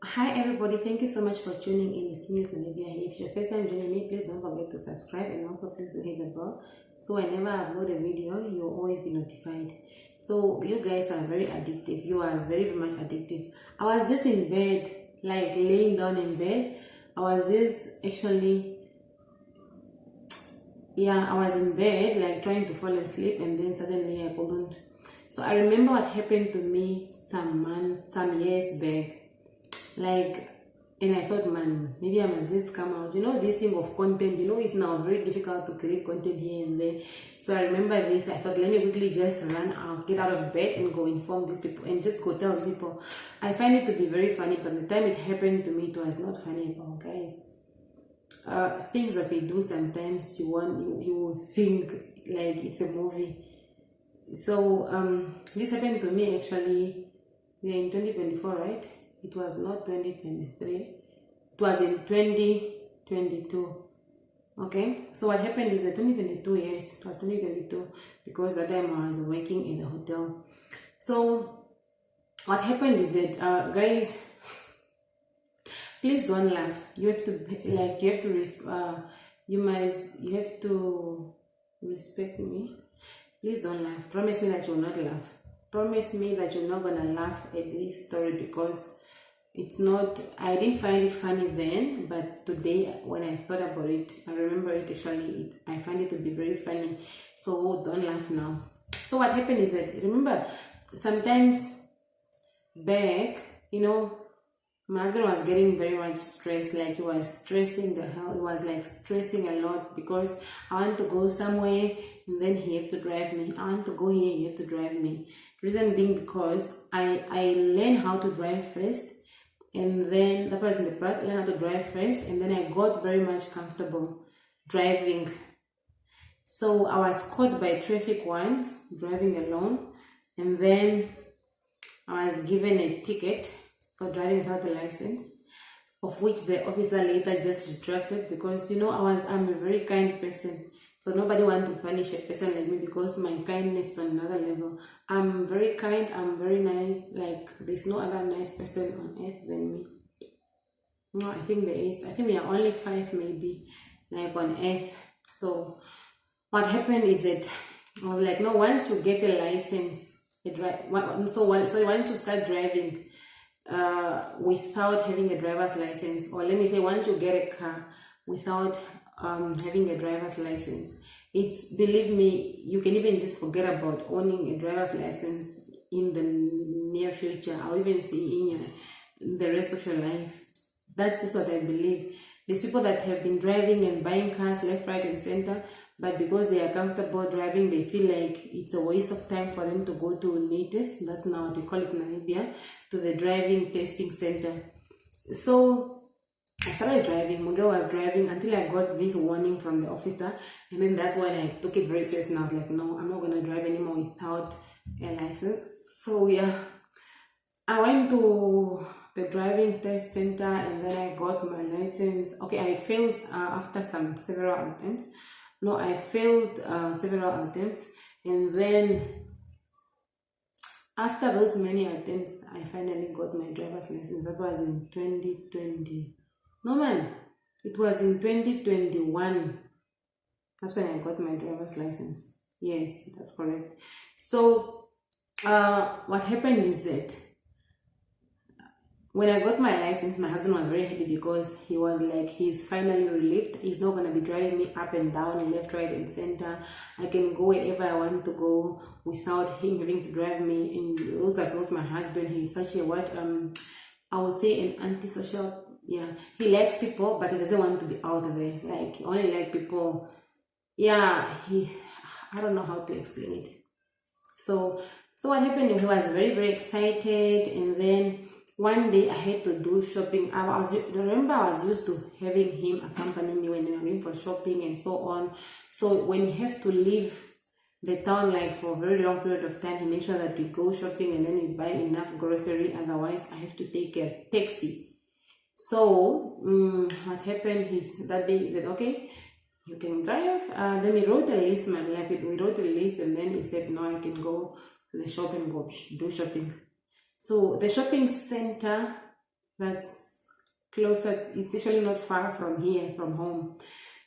Hi everybody, thank you so much for tuning in. It's News Namibia here. If it's your first time joining me, please don't forget to subscribe and also please do hit the bell so whenever I upload a video, you'll always be notified. So you guys are very addictive. You are very much addictive. I was just in bed, like laying down in bed. I was just actually, I was in bed, like trying to fall asleep, and then suddenly I couldn't. So I remember what happened to me some years back. Like, and I thought, man, maybe I must just come out. This thing of content, it's now very difficult to create content here and there. So I remember this. I thought, let me quickly just run out, get out of bed, and go inform these people and just go tell people. I find it to be very funny, but the time it happened to me, it was not funny at all, guys. Things that we do sometimes, you think like it's a movie. So this happened to me actually. We are in 2024, right? It was not 2023. It was in 2022. Okay, so what happened is that 2022, yes, it was 2022 because that time I was working in a hotel. So what happened is that, guys, please don't laugh. You have to you have to respect me. Please don't laugh. Promise me that you'll not laugh. Promise me that you're not gonna laugh at this story because it's not, I didn't find it funny then, but today when I thought about it, I remember it actually, I find it to be very funny. So don't laugh now. So what happened is that, remember, sometimes back, my husband was getting very much stressed, like he was stressing the hell, he was like stressing a lot because I want to go somewhere and then he have to drive me. I want to go here, he have to drive me. Reason being because I learned how to drive first, and then that was in the past. I learned how to drive first, and then I got very much comfortable driving. So I was caught by traffic once driving alone, and then I was given a ticket for driving without a license, of which the officer later just retracted because I'm a very kind person. So nobody want to punish a person like me because my kindness is on another level. I'm very kind, I'm very nice, like there's no other nice person on earth than me. No, I think there is. I think we are only five maybe, like on earth. So what happened is that I was like, no, once you get a license, once you start driving without having a driver's license, or let me say, once you get a car without having a driver's license, it's, believe me, you can even just forget about owning a driver's license in the near future, or even say in the rest of your life. That's just what I believe. There's people that have been driving and buying cars left, right, and center, but because they are comfortable driving, they feel like it's a waste of time for them to go to NATIS, that's now what we call it Namibia, to the driving testing center. So I started driving. Miguel was driving until I got this warning from the officer, and then that's when I took it very seriously. And I was like, no, I'm not gonna drive anymore without a license. So yeah, I went to the driving test center and then I got my license. Okay, I failed after several attempts. No, I failed several attempts, and then after those many attempts, I finally got my driver's license. That was in 2020. No man, it was in 2021. That's when I got my driver's license. Yes, that's correct. So what happened is that when I got my license, my husband was very happy because he was like, he's finally relieved. He's not going to be driving me up and down, left, right, and center. I can go wherever I want to go without him having to drive me. And also, of course, my husband, he's such a I would say an antisocial. Yeah, he likes people, but he doesn't want to be out there. Like, he only like people. Yeah, I don't know how to explain it. So what happened? He was very, very excited, and then one day I had to do shopping. Remember, I was used to having him accompany me when we were going for shopping and so on. So when he has to leave the town, like for a very long period of time, he makes sure that we go shopping and then we buy enough grocery. Otherwise, I have to take a taxi. So what happened is that day he said, okay, you can drive. Then we wrote a list, we wrote a list, and then he said, no, I can go to the shop and go do shopping. So the shopping center that's closer. It's actually not far from here, from home.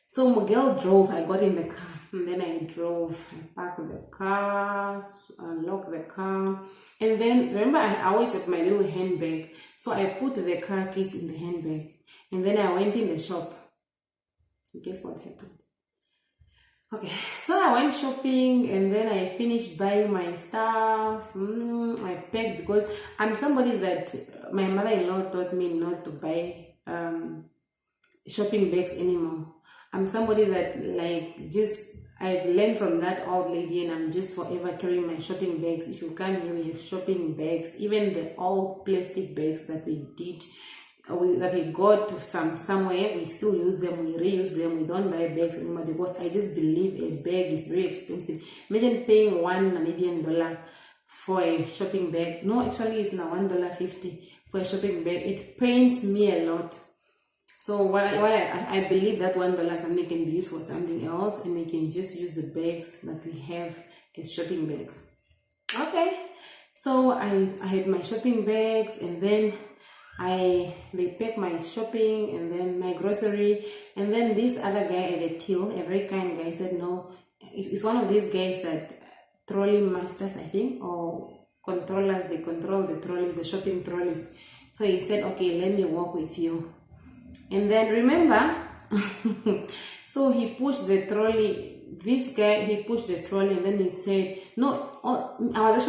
So Miguel drove, I got in the car, and then I drove, I parked the car, locked the car, and then remember I always have my little handbag, so I put the car keys in the handbag, and then I went in the shop. Guess what happened? Okay, so I went shopping and then I finished buying my stuff. I packed because I'm somebody that my mother-in-law taught me not to buy shopping bags anymore. I'm somebody that I've learned from that old lady, and I'm just forever carrying my shopping bags. If you come here, we have shopping bags, even the old plastic bags that we did. That we got to somewhere, we still use them, we reuse them, we don't buy bags anymore because I just believe a bag is very expensive. Imagine paying $1 for a shopping bag. No, actually it's now $1.50 for a shopping bag. It pains me a lot. So while I believe that $1 something can be used for something else, and we can just use the bags that we have as shopping bags. Okay, so I had my shopping bags, and then they packed my shopping and then my grocery, and then this other guy at the till, a very kind guy, said no, it's one of these guys that trolley masters, I think, or controllers, they control the trolleys, the shopping trolleys. So he said, okay, let me walk with you. And then remember, so he pushed the trolley. This guy, he pushed the trolley, and then he said, no, I was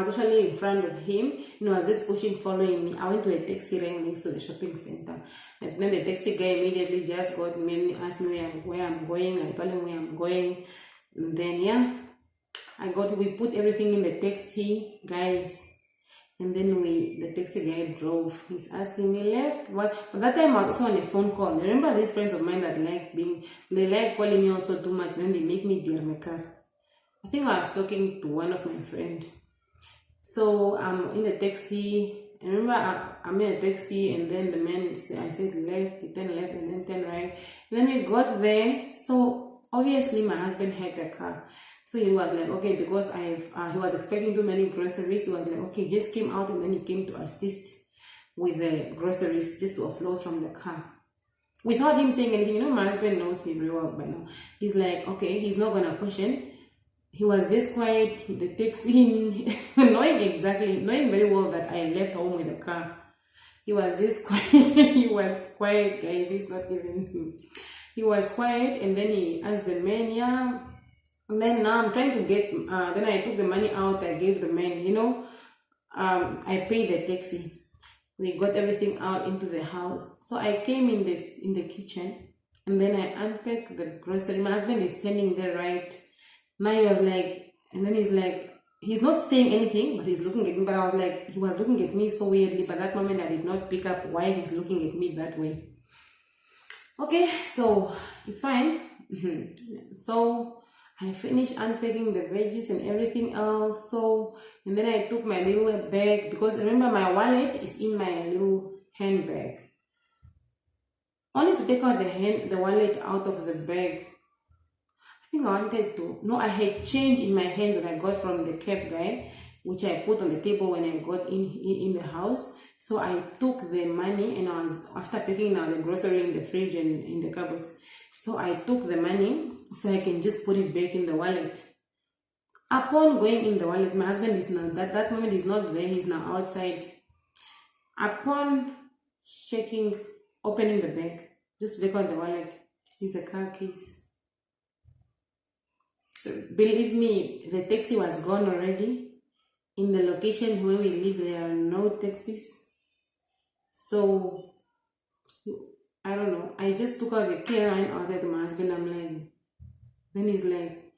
actually in front of him, and he was just pushing, following me. I went to a taxi rank next to the shopping center. And then the taxi guy immediately just got me and asked me where I'm going. I told him where I'm going. And then, yeah, we put everything in the taxi, guys. And then the taxi guy drove. He's asking me left. What? But that time I was also on a phone call. Remember these friends of mine that they like calling me also too much. Then they make me dear my car. I think I was talking to one of my friends. So I'm in the taxi. I remember I'm in a taxi, and then the man, I said left, he turned left, and then turn right. And then we got there. So obviously my husband had the car. So he was like, okay, because he was expecting too many groceries. He was like, okay, just came out, and then he came to assist with the groceries just to offload from the car. Without him saying anything, my husband knows me very well by now. He's like, okay, he's not gonna question. He was just quiet, the taxi, knowing very well that I left home with the car. He was just quiet. He was quiet, guys. He's not even him. He was quiet, and then he asked the man, yeah. And then now I'm trying to get, then I took the money out, I gave the man, I paid the taxi. We got everything out into the house. So I came in the kitchen, and then I unpacked the grocery. My husband is standing there, right? Now he was like, and then he's like, he's not saying anything, but he's looking at me. But I was like, he was looking at me so weirdly. But that moment I did not pick up why he's looking at me that way. Okay, so it's fine. So I finished unpacking the veggies and everything else. So, and then I took my little bag, because remember my wallet is in my little handbag. Only to take out the wallet out of the bag. I think I wanted to, no, I had change in my hands that I got from the cab guy, which I put on the table when I got in the house. So I took the money, and I was, after picking out the grocery in the fridge and in the cupboards, so I took the money so I can just put it back in the wallet. Upon going in the wallet, my husband is not, that moment is not there, he's now outside. Upon opening the bag, just take out the wallet, is a car keys. Believe me, the taxi was gone already. In the location where we live, there are no taxis. So, I don't know. I just took out the key and outside to my husband. I'm like, then he's like,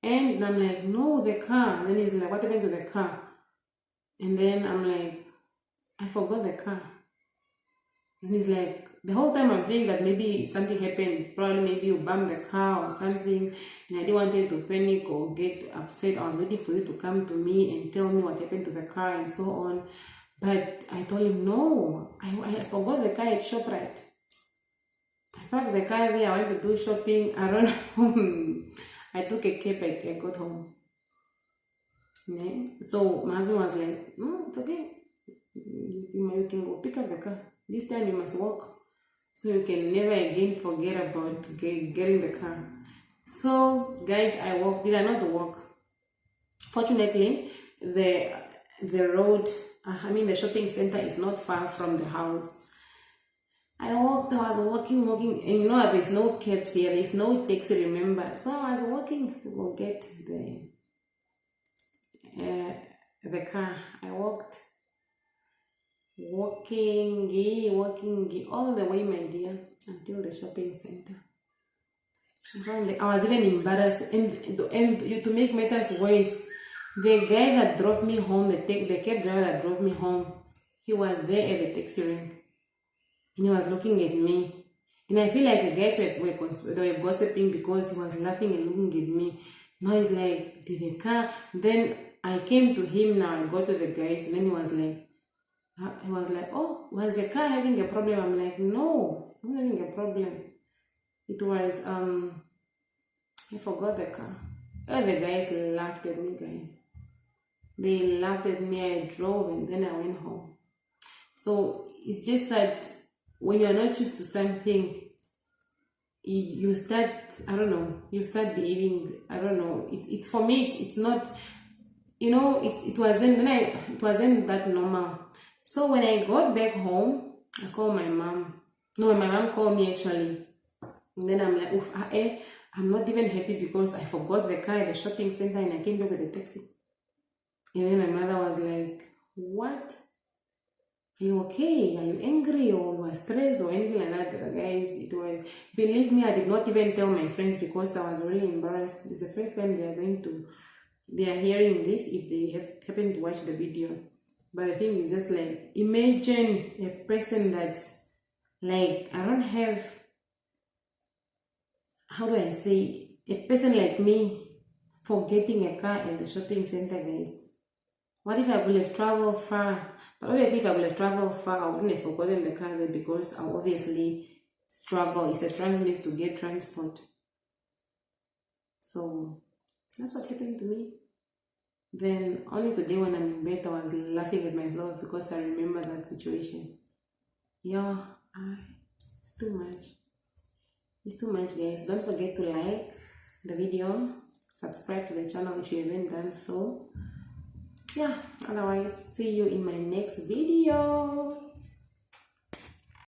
and I'm like, no, the car. Then he's like, what happened to the car? And then I'm like, I forgot the car. And he's like, the whole time I'm thinking that maybe something happened. Probably maybe you bumped the car or something. And I didn't want to panic or get upset. I was waiting for you to come to me and tell me what happened to the car and so on. But I told him, no, I forgot the car at ShopRite. I parked the car there. I went to do shopping. I don't know. I took a cab. I got home. Yeah. So my husband was like, no, it's okay. you can go pick up the car. This time you must walk, so you can never again forget about getting the car. So guys, I walked. Did I not walk? Fortunately, the road, the shopping center is not far from the house. I was walking, and you know there's no cabs here, there's no taxi, remember? So I was walking to go get the car. I walking all the way, my dear, until the shopping center. I was even embarrassed, and to make matters worse, the guy that dropped me home, the cab driver that drove me home, he was there at the taxi rank. And he was looking at me. And I feel like the guys were gossiping because he was laughing and looking at me. Now he's like, did the car? Then I came to him now, I got to the guys, and then he was like, oh, was the car having a problem? I'm like, no, not having a problem. It was, I forgot the car. All the guys laughed at me, guys. They laughed at me, I drove, and then I went home. So it's just that when you're not used to something, you start, you start behaving, it's for me, it's not, it wasn't that normal. So when I got back home, I called my mom. No, my mom called me actually. And then I'm like, I'm not even happy because I forgot the car at the shopping center and I came back with a taxi. And then my mother was like, what? Are you okay? Are you angry or you are stressed or anything like that? Guys, believe me, I did not even tell my friends because I was really embarrassed. It's the first time they are hearing this if they happen to watch the video. But the thing is just like, imagine a person that's like, I don't have, how do I say, a person like me forgetting a car in the shopping center, guys. What if I would have traveled far? But obviously, if I would have traveled far, I wouldn't have forgotten the car there because I'll obviously struggle. It's a transmiss to get transport. So that's what happened to me. Then only today when I'm in bed, I was laughing at myself because I remember that situation. Yeah, it's too much. It's too much, guys. Don't forget to like the video, subscribe to the channel if you haven't done so. Yeah, otherwise, see you in my next video.